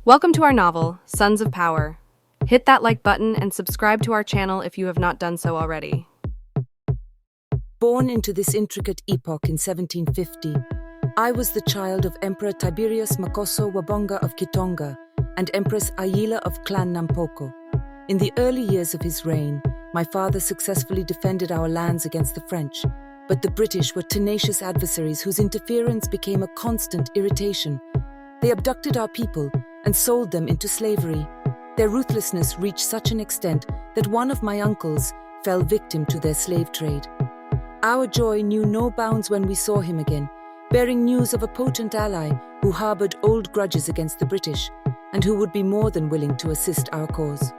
Welcome to our novel, Sons of Power. Hit that like button and subscribe to our channel if you have not done so already. Born into this intricate epoch in 1750, I was the child of Emperor Tiberius Makoso Wabonga of Kitonga and Empress Ayila of Clan Nampoko. In the early years of his reign, my father successfully defended our lands against the French, but the British were tenacious adversaries whose interference became a constant irritation. They abducted our people and sold them into slavery. Their ruthlessness reached such an extent that one of my uncles fell victim to their slave trade. Our joy knew no bounds when we saw him again, bearing news of a potent ally who harbored old grudges against the British and who would be more than willing to assist our cause.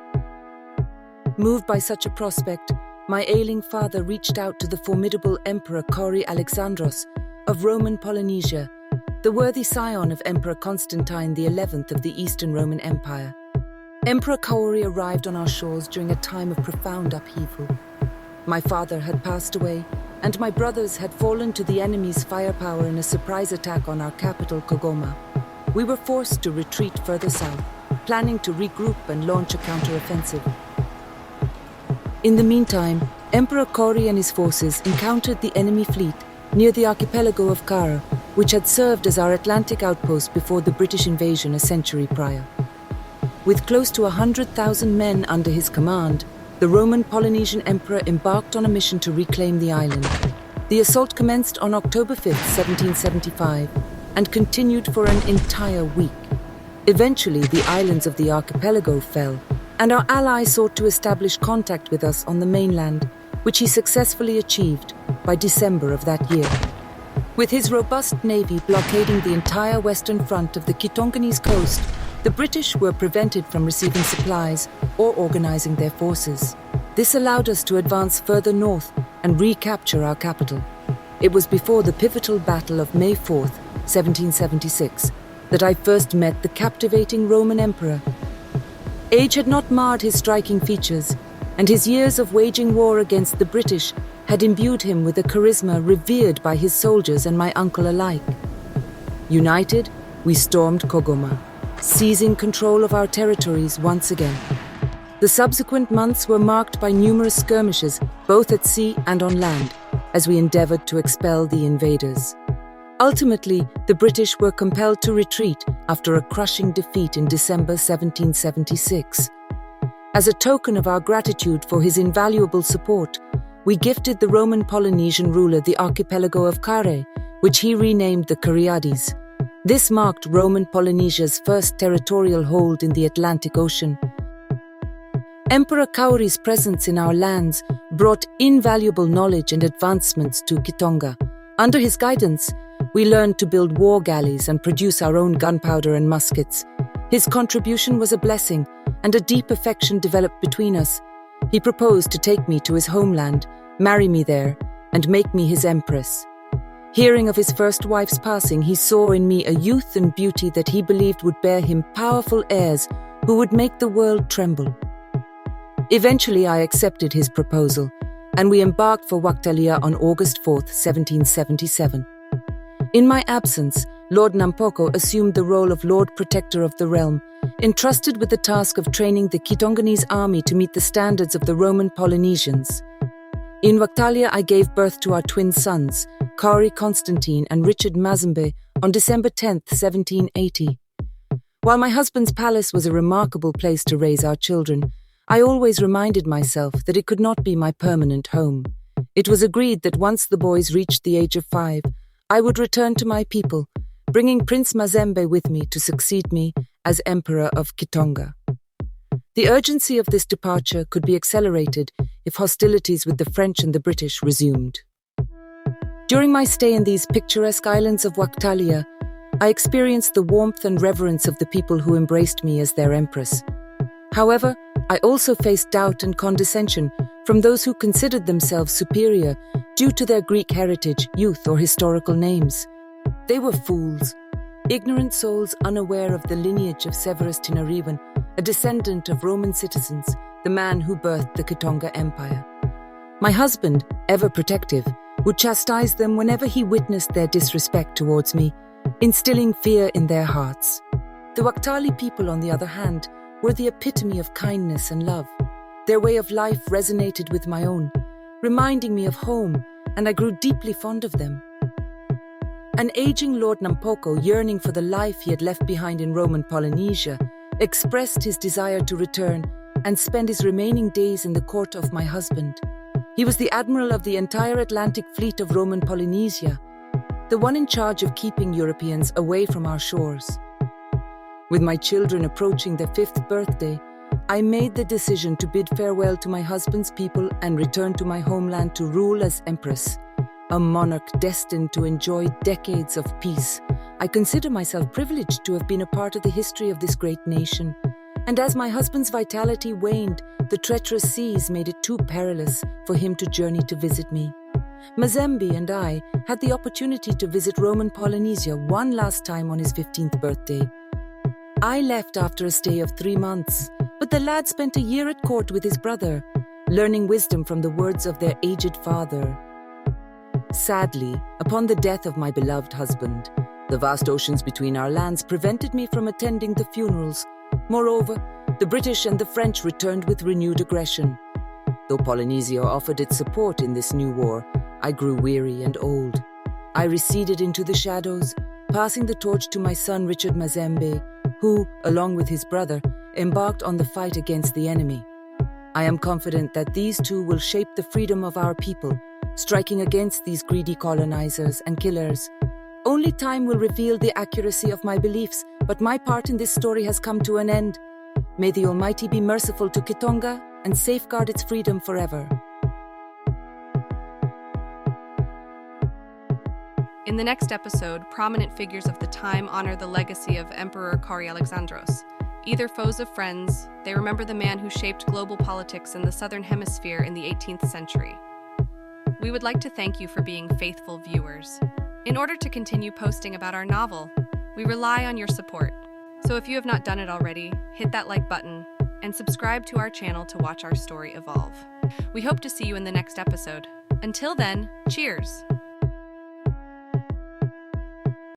Moved by such a prospect, my ailing father reached out to the formidable Emperor Kauri Alexandros of Roman Polynesia, the worthy scion of Emperor Constantine XI of the Eastern Roman Empire. Emperor Kauri arrived on our shores during a time of profound upheaval. My father had passed away, and my brothers had fallen to the enemy's firepower in a surprise attack on our capital, Kogoma. We were forced to retreat further south, planning to regroup and launch a counteroffensive. In the meantime, Emperor Kauri and his forces encountered the enemy fleet near the archipelago of Kara, which had served as our Atlantic outpost before the British invasion a century prior. With close to 100,000 men under his command, the Roman Polynesian Emperor embarked on a mission to reclaim the island. The assault commenced on October 5, 1775, and continued for an entire week. Eventually, the islands of the archipelago fell, and our ally sought to establish contact with us on the mainland, which he successfully achieved by December of that year. With his robust navy blockading the entire western front of the Kitonganese coast, the British were prevented from receiving supplies or organizing their forces. This allowed us to advance further north and recapture our capital. It was before the pivotal Battle of May 4, 1776, that I first met the captivating Roman Emperor. Age had not marred his striking features, and his years of waging war against the British had imbued him with a charisma revered by his soldiers and my uncle alike. United, we stormed Kogoma, seizing control of our territories once again. The subsequent months were marked by numerous skirmishes, both at sea and on land, as we endeavored to expel the invaders. Ultimately, the British were compelled to retreat after a crushing defeat in December 1776. As a token of our gratitude for his invaluable support, we gifted the Roman Polynesian ruler the archipelago of Kare, which he renamed the Cariades. This marked Roman Polynesia's first territorial hold in the Atlantic Ocean. Emperor Kauri's presence in our lands brought invaluable knowledge and advancements to Kitonga. Under his guidance, we learned to build war galleys and produce our own gunpowder and muskets. His contribution was a blessing, and a deep affection developed between us. He proposed to take me to his homeland, marry me there, and make me his empress. Hearing of his first wife's passing, he saw in me a youth and beauty that he believed would bear him powerful heirs who would make the world tremble. Eventually, I accepted his proposal, and we embarked for Waktalia on August 4, 1777. In my absence, Lord Nampoko assumed the role of Lord Protector of the realm, entrusted with the task of training the Kitonganese army to meet the standards of the Roman Polynesians. In Waktalia, I gave birth to our twin sons, Kauri Constantine and Richard Mazembe, on December 10, 1780. While my husband's palace was a remarkable place to raise our children, I always reminded myself that it could not be my permanent home. It was agreed that once the boys reached the age of 5, I would return to my people, bringing Prince Mazembe with me to succeed me as Emperor of Kitonga. The urgency of this departure could be accelerated if hostilities with the French and the British resumed. During my stay in these picturesque islands of Waktalia, I experienced the warmth and reverence of the people who embraced me as their empress. However, I also faced doubt and condescension from those who considered themselves superior due to their Greek heritage, youth, or historical names. They were fools, ignorant souls unaware of the lineage of Severus Tinariwen, a descendant of Roman citizens, the man who birthed the Kitonga Empire. My husband, ever protective, would chastise them whenever he witnessed their disrespect towards me, instilling fear in their hearts. The Waktali people, on the other hand, were the epitome of kindness and love. Their way of life resonated with my own, reminding me of home, and I grew deeply fond of them. An aging Lord Nampoko, yearning for the life he had left behind in Roman Polynesia, expressed his desire to return and spend his remaining days in the court of my husband. He was the admiral of the entire Atlantic fleet of Roman Polynesia, the one in charge of keeping Europeans away from our shores. With my children approaching their 5th birthday, I made the decision to bid farewell to my husband's people and return to my homeland to rule as Empress, a monarch destined to enjoy decades of peace. I consider myself privileged to have been a part of the history of this great nation. And as my husband's vitality waned, the treacherous seas made it too perilous for him to journey to visit me. Mazembe and I had the opportunity to visit Roman Polynesia one last time on his 15th birthday. I left after a stay of 3 months, but the lad spent a year at court with his brother, learning wisdom from the words of their aged father. Sadly, upon the death of my beloved husband, the vast oceans between our lands prevented me from attending the funerals. Moreover, the British and the French returned with renewed aggression. Though Polynesia offered its support in this new war, I grew weary and old. I receded into the shadows, passing the torch to my son Richard Mazembe, who, along with his brother, embarked on the fight against the enemy. I am confident that these two will shape the freedom of our people, striking against these greedy colonizers and killers. Only time will reveal the accuracy of my beliefs, but my part in this story has come to an end. May the Almighty be merciful to Kitonga and safeguard its freedom forever. In the next episode, prominent figures of the time honor the legacy of Emperor Kauri Alexandros. Either foes of friends, they remember the man who shaped global politics in the Southern Hemisphere in the 18th century. We would like to thank you for being faithful viewers. In order to continue posting about our novel, we rely on your support. So if you have not done it already, hit that like button and subscribe to our channel to watch our story evolve. We hope to see you in the next episode. Until then, cheers!